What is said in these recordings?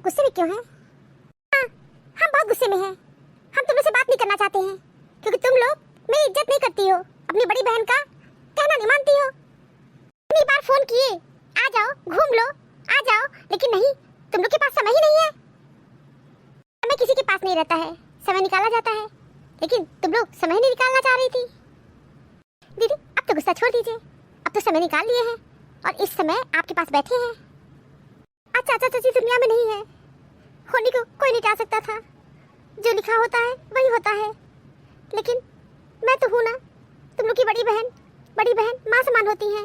गुस्से में क्यों हैं? हाँ, हम बहुत गुस्से में हैं। हम तुम लोग से बात नहीं करना चाहते हैं क्योंकि तुम लोग मेरी इज्जत नहीं करती हो, अपनी बड़ी बहन का कहना नहीं मानती हो। इतनी बार फोन किए, आ जाओ, घूम लो, आ जाओ, लेकिन नहीं, तुम लोग के पास समय ही नहीं है। समय किसी के पास नहीं रहता है, समय निकाला जाता है, लेकिन तुम लोग समय नहीं निकालना चाह रही थी। दीदी अब तो गुस्सा छोड़ दीजिए, अब तो समय निकाल लिए हैं और इस समय आपके पास बैठे हैं। अच्छा अच्छा चाची दुनिया में नहीं है, होने को कोई नहीं चाह सकता था, जो लिखा होता है वही होता है। लेकिन मैं तो हूँ ना, तुम लोग की बड़ी बहन माँ समान होती हैं,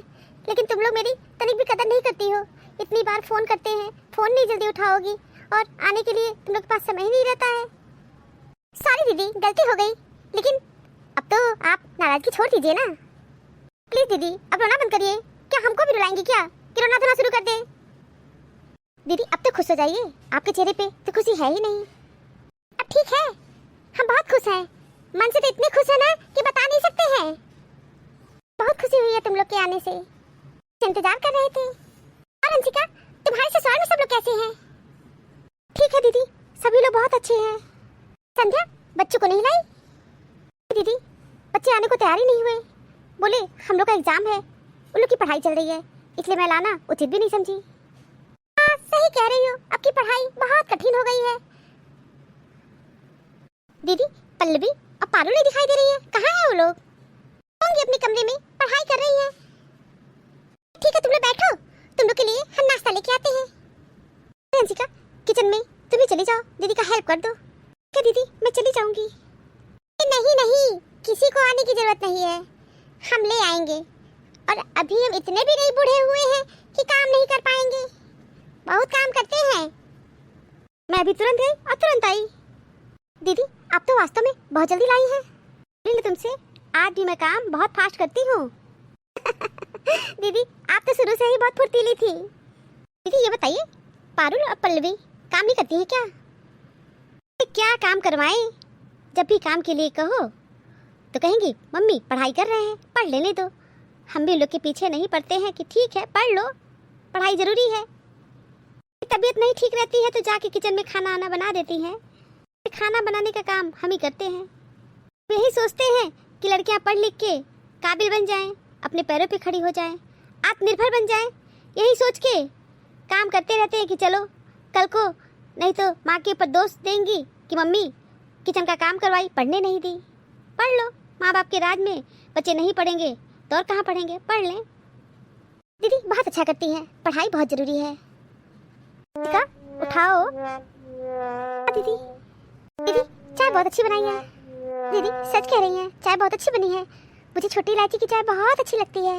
लेकिन तुम लोग मेरी तनिक भी कदर नहीं करती हो। इतनी बार फोन करते हैं, फोन नहीं जल्दी उठाओगी और आने के लिए तुम लोग के पास समय ही नहीं रहता है। सॉरी दीदी, गलती हो गई, लेकिन अब तो आप नाराजगी छोड़ दीजिए ना। प्लीज दीदी अब रोना बंद करिए। क्या हमको भी रुलाएंगी क्या कि रोना धोना शुरू कर दे? दीदी अब तो खुश हो जाइए, आपके चेहरे पे तो खुशी है ही नहीं। अब ठीक है, हम बहुत खुश हैं, मन से तो इतने खुश है ना कि बता नहीं सकते हैं। बहुत खुशी हुई है तुम लोग के आने से, इंतजार कर रहे थे। और अंशिका, तुम्हारे ससुराल में सब लोग कैसे हैं? ठीक है दीदी, सभी लोग बहुत अच्छे हैं। संध्या बच्चों को नहीं लाई? दीदी बच्चे आने को तैयार ही नहीं हुए, बोले हम लोग का एग्जाम है, उन लोग की पढ़ाई चल रही है, इसलिए मैं लाना उचित भी नहीं समझी। हाँ सही कह रही हो, अब की पढ़ाई बहुत कठिन हो गई है। दीदी पल्लवी और पारू नहीं दिखाई दे रही है, कहाँ है वो लोग? होंगी अपने कमरे में, पढ़ाई कर रही हैं। ठीक है तुम लोग बैठो, तुम लोग के लिए हम नाश्ता लेके आते हैं। अंशिका किचन में तुम ही चली जाओ, दीदी का हेल्प कर दो। क्या दीदी मैं चली जाऊंगी? नहीं नहीं, किसी को आने की जरूरत नहीं है, हम ले आएंगे। और अभी हम इतने भी नहीं बूढ़े हुए हैं कि काम नहीं कर पाएंगे, बहुत काम करते हैं। मैं अभी तुरंत गई और तुरंत आई। दीदी आप तो वास्तव में बहुत जल्दी लाई हैं। तुमसे आज भी मैं काम बहुत फास्ट करती हूँ। दीदी आप तो शुरू से ही बहुत फुर्तीली थी। दीदी ये बताइए, पारुल और पल्लवी काम नहीं करती है क्या? क्या काम करवाएं? जब भी काम के लिए कहो तो कहेंगी मम्मी पढ़ाई कर रहे हैं, पढ़ लेने दो। हम भी लोग के पीछे नहीं पड़ते हैं कि ठीक है पढ़ लो, पढ़ाई जरूरी है। तबीयत नहीं ठीक रहती है तो जाके किचन में खाना आना बना देती हैं। खाना बनाने का काम हम ही करते हैं। यही सोचते हैं कि लड़कियां पढ़ लिख के काबिल बन जाएं, अपने पैरों पे खड़ी हो जाएं, आत्मनिर्भर बन जाएं। यही सोच के काम करते रहते हैं कि चलो कल को नहीं तो माँ के ऊपर दोष देंगी कि मम्मी किचन का काम करवाई, पढ़ने नहीं दी। पढ़ लो, माँ बाप के राज में बच्चे नहीं पढ़ेंगे तो और कहाँ पढ़ेंगे, पढ़ लें। दीदी बहुत अच्छा करती हैं, पढ़ाई बहुत जरूरी है। उठाओ दीदी, दीदी चाय बहुत अच्छी बनाई है। दीदी सच कह रही हैं, चाय बहुत अच्छी बनी है। मुझे छोटी इलायची की चाय बहुत अच्छी लगती है।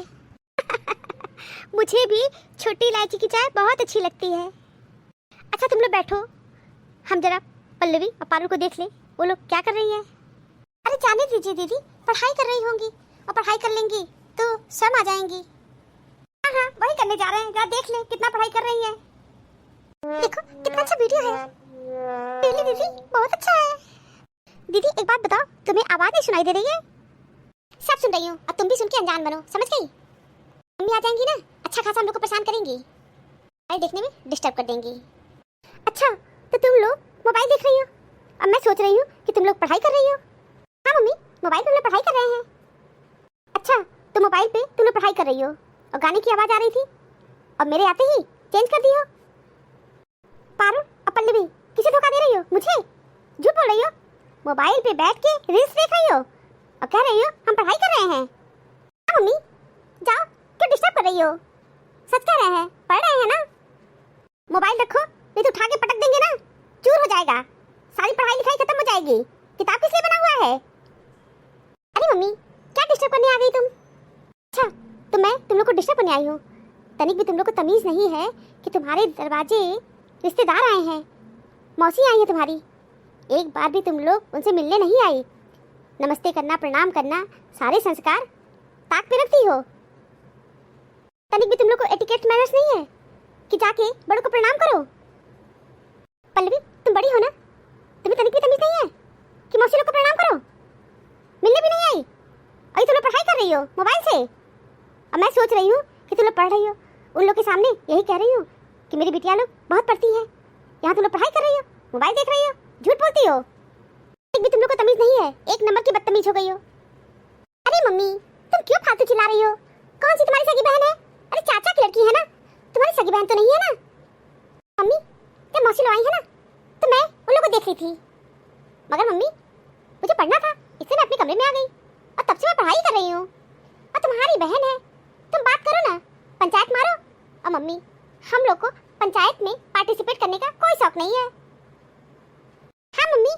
मुझे भी छोटी इलायची की चाय बहुत अच्छी लगती है। अच्छा तुम लोग बैठो, हम जरा पल्लवी और पारू को देख लें, वो लोग क्या कर रही हैं। अरे जाने दीजिए दीदी, पढ़ाई कर रही होंगी और पढ़ाई कर लेंगी तो स्वयं आ जाएंगी। हाँ हाँ वही करने जा रहे हैं, जरा देख लें कितना पढ़ाई कर रही हैं। देखो कितना अच्छा वीडियो है। दीदी बहुत अच्छा है। दीदी एक बात बताओ, तुम्हें आवाज नहीं सुनाई दे रही है? सब सुन रही हूँ, अब तुम भी सुन के अनजान बनो, समझ गई? मम्मी आ जाएंगी ना, अच्छा खासा हम लोग को परेशान करेंगी, मोबाइल देखने में डिस्टर्ब कर देंगी। अच्छा तो तुम लोग मोबाइल देख रही हो, अब मैं सोच रही हूँ कि तुम लोग पढ़ाई कर रही हो। हाँ मम्मी, मोबाइल पे हम लोग पढ़ाई कर रहे हैं। अच्छा तो मोबाइल पे तुम लोग पढ़ाई कर रही हो और गाने की आवाज आ रही थी और मेरे आते ही चेंज कर दी हो। पारू और पल्लवी किसे धोखा दे रही हो? मुझे झूठ बोल रही हो। मोबाइल पे बैठ के रील्स देख रही हो और कह रही हो हम पढ़ाई कर रहे हैं। हाँ मम्मी जाओ, क्यों डिस्टर्ब कर रही हो? सच कह रहे हैं, पढ़ रहे हैं ना। मोबाइल रखो, नहीं तो उठा के पटक देंगे ना, चूर हो जाएगा, सारी पढ़ाई लिखाई खत्म हो जाएगी। किताब किस लिए बना हुआ है? अरे मम्मी क्या डिस्टर्ब करने आ गई तुम? अच्छा तो मैं तुम लोग को डिस्टर्ब करने आई हूँ? तनिक भी तुम लोग को तमीज नहीं है कि तुम्हारे दरवाजे रिश्तेदार आए हैं, मौसी आई है तुम्हारी, एक बार भी तुम लोग उनसे मिलने नहीं आई। नमस्ते करना, प्रणाम करना, सारे संस्कार ताक पे रखती हो। तनिक भी तुम लोग को एटिकेट मैनर्स नहीं है कि जाके बड़ों को प्रणाम करो। पल्लवी तुम बड़ी हो ना, तुम्हें तनिक भी तमीज नहीं है कि मौसी लोग को प्रणाम करो? मिलने भी नहीं आई, अभी तुम लोग पढ़ाई कर रही हो मोबाइल से। अब मैं सोच रही हूँ कि तुम लोग पढ़ रही हो, उन लोग के सामने यही कह रही हूँ कि मेरी बिटिया लोग बहुत पढ़ती हैं, यहाँ तुम लोग पढ़ाई कर रही हो, मोबाइल देख रही हो, झूठ बोलती हो। एक भी तुम लोग को तमीज नहीं है, एक नंबर की बदतमीज हो गई हो। अरे मम्मी तुम क्यों फालतू चिल्ला रही हो? कौन सी तुम्हारी सगी बहन है? अरे चाचा की लड़की है ना, तुम्हारी सगी बहन तो नहीं है ना। मम्मी जब मौसी लोग आई है ना तो मैं उन लोगों को देख रही थी, मगर मम्मी मुझे पढ़ना था इसलिए मैं अपने कमरे में आ गई और तब से मैं पढ़ाई कर रही हूँ। और तुम्हारी बहन है, तुम बात करो ना, पंचायत मारो। और मम्मी हम लोग को पंचायत में पार्टिसिपेट करने का कोई शौक नहीं है। हाँ मम्मी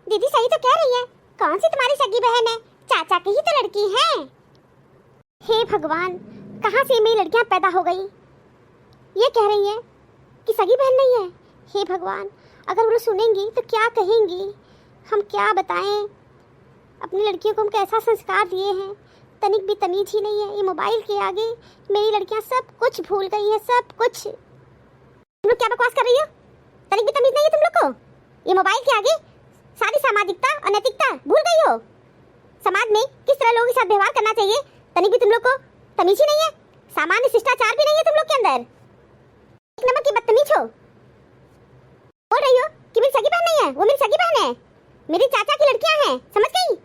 दीदी सही तो कह रही है, कौन सी तुम्हारी सगी बहन है, चाचा की ही तो लड़की है। हे भगवान कहाँ से मेरी लड़कियां पैदा हो गई, ये कह रही है कि सगी बहन नहीं है। हे भगवान अगर वो लोग सुनेंगी तो क्या कहेंगी, हम क्या बताएं। अपनी लड़कियों को हम कैसा संस्कार दिए हैं, तनिक भी तमीज ही नहीं है। ये मोबाइल के आगे मेरी लड़कियां सब कुछ भूल गई है, सब कुछ। तुम लोग क्या बकवास कर रही हो? तनिक भी तमीज नहीं है तुम लोग को? ये मोबाइल के आगे सारी सामाजिकता और नैतिकता भूल गई हो। समाज में किस तरह लोगों के साथ व्यवहार करना चाहिए तनिक भी तुम लोग को तमीज ही नहीं है, सामान्य शिष्टाचार भी नहीं है तुम लोग के अंदर। एक नंबर की बदतमीज हो। बोल रही हो कि मेरी सगी बहन नहीं है, वो मेरी सगी बहन है, मेरी चाचा की लड़कियां हैं, समझ गई?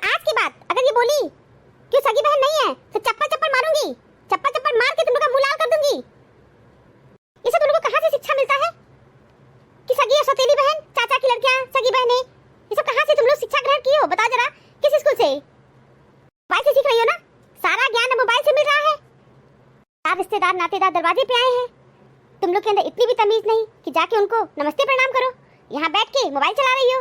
आज के बाद अगर ये बोली कि सगी बहन नहीं है तो चप्पल चप्पल मारूंगी, चप्पल चप्पल मार के तुम लोग का मुंह लाल कर दूंगी। ये सब तुम लोग को कहाँ से शिक्षा मिलता है कि सगी और सौतेली बहन, चाचा की लड़कियां सगी बहनें, ये सब कहाँ से तुम लोग शिक्षा ग्रहण किए हो? बताओ जरा, किस स्कूल से? मोबाइल से सीख रही हो ना, सारा ज्ञान मोबाइल से मिल रहा है। आप रिश्तेदार नातेदार दरवाजे पे आए हैं, तुम लोग के अंदर इतनी भी तमीज नहीं कि जाके उनको नमस्ते प्रणाम करो। यहाँ बैठ के मोबाइल चला रही हो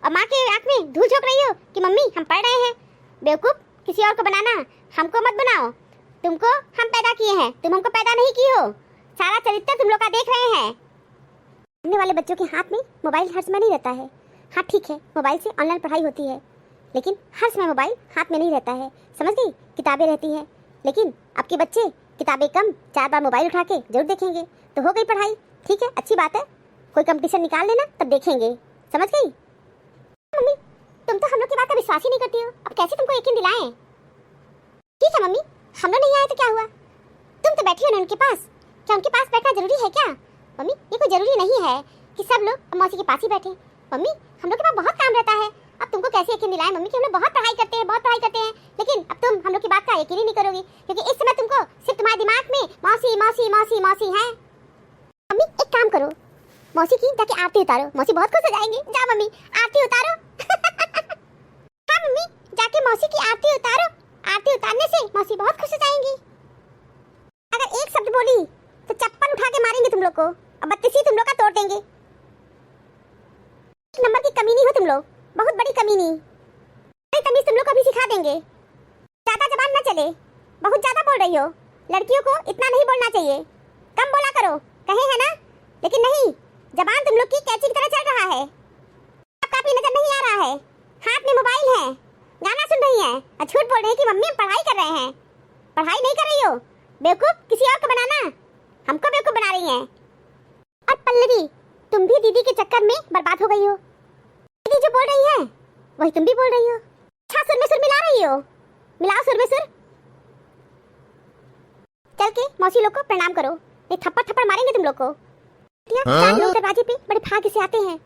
और माँ के आंख में धूल झोंक रही हो कि मम्मी हम पढ़ रहे हैं। बेवकूफ, किसी और को बनाना, हमको मत बनाओ। तुमको हम पैदा किए हैं, तुम हमको पैदा नहीं किए हो। सारा चरित्र तुम लोग का देख रहे हैं। पढ़ने वाले बच्चों के हाथ में मोबाइल हर समय नहीं रहता है। हाँ ठीक है, मोबाइल से ऑनलाइन पढ़ाई होती है, लेकिन हर समय मोबाइल हाथ में नहीं रहता है, समझ गई? किताबें रहती हैं, लेकिन आपके बच्चे किताबें कम 4 बार मोबाइल उठा के जरूर देखेंगे तो हो गई पढ़ाई। ठीक है, अच्छी बात है, कोई कंपटीशन निकाल लेना तब देखेंगे, समझ गई? मम्मी तुम तो हम लोग की बात का विश्वास ही नहीं करती हो, अब कैसे तुमको यकीन दिलाएं? ठीक है मम्मी, हम लोग नहीं आए तो क्या हुआ, तुम तो बैठी हो ना उनके पास, क्या उनके पास बैठना जरूरी है क्या? मम्मी ये कोई जरूरी नहीं है कि सब लोग मौसी के पास ही बैठे। मम्मी हम लोग के पास बहुत काम रहता है, अब तुमको कैसे यकीन दिलाएं मम्मी कि हम लोग बहुत पढ़ाई करते हैं, बहुत पढ़ाई करते हैं, लेकिन अब तुम हम लोग की बात का यकीन ही नहीं करोगी क्योंकि इस समय तुमको सिर्फ तुम्हारे दिमाग में मौसी मौसी मौसी मौसी है। मम्मी एक काम करो, मौसी की जाके आरती उतारो, मौसी बहुत खुश हो जाएंगी। जाओ मम्मी आरती उतारो। हाँ मम्मी जाके मौसी की आरती उतारो, आरती उतारने से मौसी बहुत खुश हो जाएंगी। अगर एक शब्द बोली तो चप्पल उठा के मारेंगे तुम लोग को और बत्तीसी तुम लोग का तोड़ देंगे। नंबर की कमीनी हो तुम लोग, बहुत बड़ी कमीनी। तमीज तुम लोग को अभी सिखा देंगे। ज्यादा जबान ना चले, बहुत ज्यादा बोल रही हो, लड़कियों को इतना नहीं बोलना चाहिए, कम बोला करो, कहे है ना? लेकिन नहीं, जबान तुम लोग की कैची की तरह चल रहा है, आपका भी नजर नहीं आ रहा है, हाथ में मोबाइल है, गाना सुन रही हैं और झूठ बोल रही है कि मम्मी हम पढ़ाई कर रहे हैं। पढ़ाई नहीं कर रही हो, बेवकूफ, किसी और को बनाना, हमको बेवकूफ बना रही हैं। और पल्लवी तुम भी दीदी के चक्कर में बर्बाद हो गई हो, दीदी जो बोल रही है वही तुम भी बोल रही हो। अच्छा सुर में सुर मिला रही हो, मिलाओ सुर में सुर। चल के मौसी लोग को प्रणाम करो, नहीं थप्पड़ थप्पड़ मारेंगे तुम लोग को। चार लोग दरवाजे पे बड़े भाग्य से आते हैं,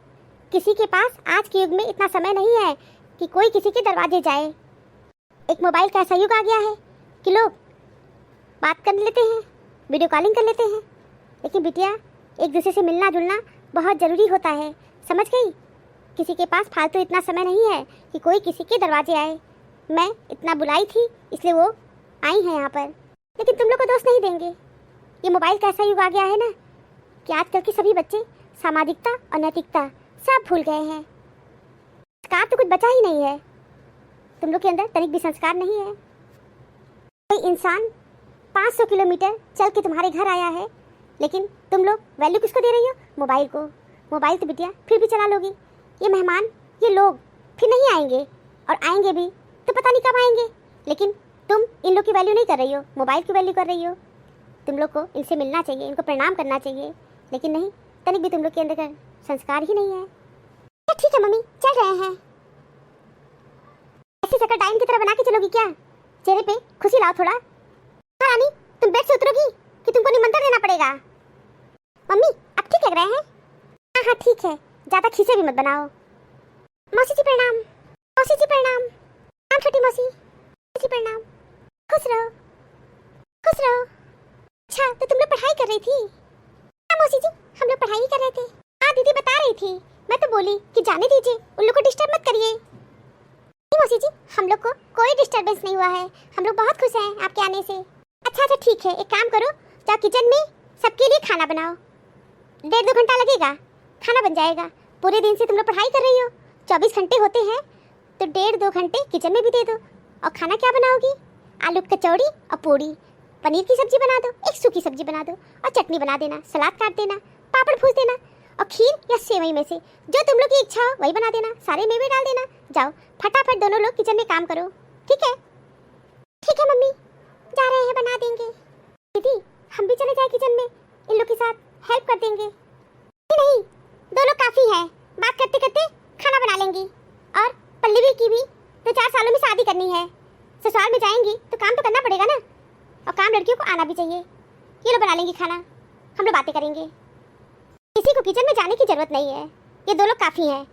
किसी के पास आज के युग में इतना समय नहीं है कि कोई किसी के दरवाजे जाए। एक मोबाइल का ऐसा युग आ गया है कि लोग बात कर लेते हैं, वीडियो कॉलिंग कर लेते हैं, लेकिन बिटिया एक दूसरे से मिलना जुलना बहुत ज़रूरी होता है, समझ गई? किसी के पास फालतू इतना समय नहीं है कि कोई किसी के दरवाजे आए। मैं इतना बुलाई थी इसलिए वो आई हैं यहाँ पर, लेकिन तुम लोग को दोष नहीं देंगे। ये मोबाइल का ऐसा युग आ गया है ना कि आजकल के सभी बच्चे सामाजिकता और नैतिकता सब भूल गए हैं। संस्कार तो कुछ बचा ही नहीं है, तुम लोग के अंदर तनिक भी संस्कार नहीं है। कोई इंसान 500 किलोमीटर चल के तुम्हारे घर आया है, लेकिन तुम लोग वैल्यू किसको दे रही हो? मोबाइल को। मोबाइल तो बिटिया फिर भी चला लोगी, ये मेहमान, ये लोग फिर नहीं आएंगे, और आएंगे भी तो पता नहीं कब आएंगे, लेकिन तुम इन लोग की वैल्यू नहीं कर रही हो, मोबाइल की वैल्यू कर रही हो। तुम लोग को इनसे मिलना चाहिए, इनको प्रणाम करना चाहिए, लेकिन नहीं, तनिक भी तुम लोग के अंदर का संस्कार ही नहीं है। ठीक है मम्मी चल रहे हैं। ऐसी शक्ल डाइन की तरह बना के चलोगी क्या? चेहरे पे खुशी लाओ थोड़ा। रानी तुम बेड से उतरोगी कि तुमको निमंत्रण देना पड़ेगा? मम्मी अब ठीक लग रहे हैं, हाँ हाँ ठीक है, ज्यादा खीसे भी मत बनाओ। मौसी जी प्रणाम। मौसी जी प्रणाम। प्रणाम छोटी मौसी। मौसी जी प्रणाम। खुश रहो, खुश रहो। अच्छा तो तुम लोग पढ़ाई कर रही थी? हाँ मौसी जी, हम लोग पढ़ाई कर रहे थे। हाँ दीदी बता रही थी, मैं तो बोली कि जाने दीजिए, उन लोग को डिस्टर्ब मत करिए। नहीं मौसी जी, हम लोग को कोई डिस्टर्बेंस नहीं हुआ है, हम लोग बहुत खुश हैं आपके आने से। अच्छा अच्छा ठीक है, एक काम करो, जाओ किचन में सबके लिए खाना बनाओ। 1.5-2 घंटा लगेगा, खाना बन जाएगा। पूरे दिन से तुम लोग पढ़ाई कर रही हो, 24 घंटे होते हैं, तो 1.5-2 घंटे किचन में भी दे दो। और खाना क्या बनाओगी? आलू कचौड़ी और पूड़ी, पनीर की सब्जी बना दो, एक सूखी सब्जी बना दो और चटनी बना देना, सलाद काट देना, पापड़ भूज देना और खीर या सेवई में से जो तुम लोग की इच्छा हो वही बना देना, सारे मेवे डाल देना। जाओ फटाफट दोनों लोग किचन में काम करो, ठीक है? ठीक है मम्मी, जा रहे हैं, बना देंगे। दीदी हम भी चले जाए किचन में, इन लोग के साथ हेल्प कर देंगे। नहीं, 2 लोग काफी है, बात करते करते खाना बना लेंगी। और पल्लवी की भी 2-4 सालों में शादी करनी है, ससुराल में जाएंगी तो काम तो करना पड़ेगा ना, और काम लड़कियों को आना भी चाहिए। ये लोग बना लेंगी खाना, हम लोग बातें करेंगे। किसी को किचन में जाने की जरूरत नहीं है, ये 2 लोग काफी हैं।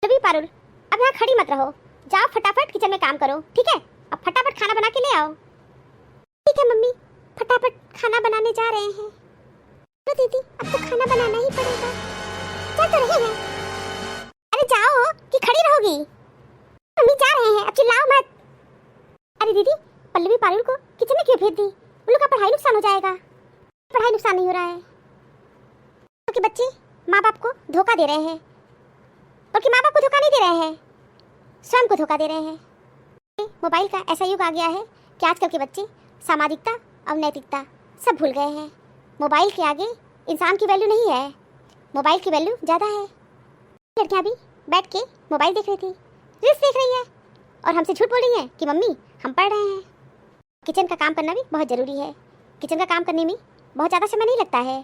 पल्लवी पारुल अब यहाँ खड़ी मत रहो, जाओ फटाफट किचन में काम करो, ठीक है? अब फटाफट खाना बना के ले आओ। ठीक है मम्मी, फटाफट खाना बनाने जा रहे हैं। तो दीदी अब तो खाना बनाना ही पड़ेगा, चल तो रहे हैं। अरे जाओ कि खड़ी रहोगी? मम्मी जा रहे हैं, अब चिल्लाओ मत। अरे दीदी पल्लवी पारुल को किचन में क्यों भेज दी? उन लोग का पढ़ाई नुकसान हो जाएगा। पढ़ाई नुकसान नहीं हो रहा है, क्योंकि बच्चे माँ बाप को धोखा दे रहे हैं, बल्कि माँ बाप को धोखा नहीं दे रहे हैं, स्वयं को धोखा दे रहे हैं। मोबाइल का ऐसा युग आ गया है कि आजकल के बच्चे सामाजिकता और नैतिकता सब भूल गए हैं। मोबाइल के आगे इंसान की वैल्यू नहीं है, मोबाइल की वैल्यू ज़्यादा है। लड़कियाँ भी बैठ के मोबाइल देख रही थी, रील्स देख रही है, और हमसे झूठ बोल रही हैं कि मम्मी हम पढ़ रहे हैं। किचन का काम करना भी बहुत ज़रूरी है, किचन का काम करने में बहुत ज़्यादा समय नहीं लगता है।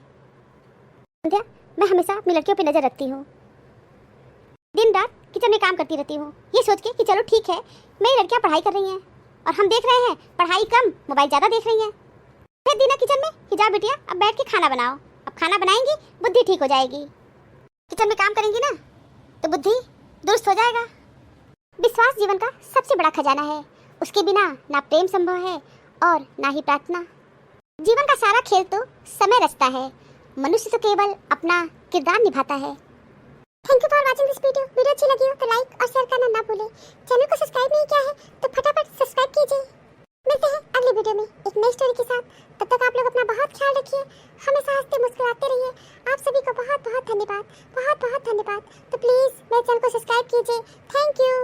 संध्या मैं हमेशा अपनी लड़कियों पर नज़र रखती हूँ, दिन रात किचन में काम करती रहती हूँ, ये सोच के कि चलो ठीक है मेरी लड़कियाँ पढ़ाई कर रही हैं और हम देख रहे हैं पढ़ाई कम मोबाइल ज़्यादा देख रही हैं। फिर दीना किचन में कि जा बिटिया अब बैठ के खाना बनाओ, अब खाना बनाएंगी बुद्धि ठीक हो जाएगी। किचन में काम करेंगी ना तो बुद्धि दुरुस्त हो जाएगा। विश्वास जीवन का सबसे बड़ा खजाना है, उसके बिना ना प्रेम संभव है और ना ही प्रार्थना। जीवन का सारा खेल तो समय रचता है, मनुष्य तो केवल अपना किरदार निभाता है। Thank you for watching this video. Video अच्छी लगी हो तो लाइक और शेयर करना ना भूलें। चैनल को सब्सक्राइब नहीं किया है तो फटाफट सब्सक्राइब कीजिए। मिलते हैं अगले वीडियो में एक नई स्टोरी के साथ। तब तक आप लोग अपना बहुत ख्याल रखिए, हमेशा हंसते मुस्कुराते रहिए। आप सभी को बहुत बहुत धन्यवाद, बहुत बहुत धन्यवाद। तो प्लीज़ मेरे चैनल को सब्सक्राइब कीजिए। Thank you.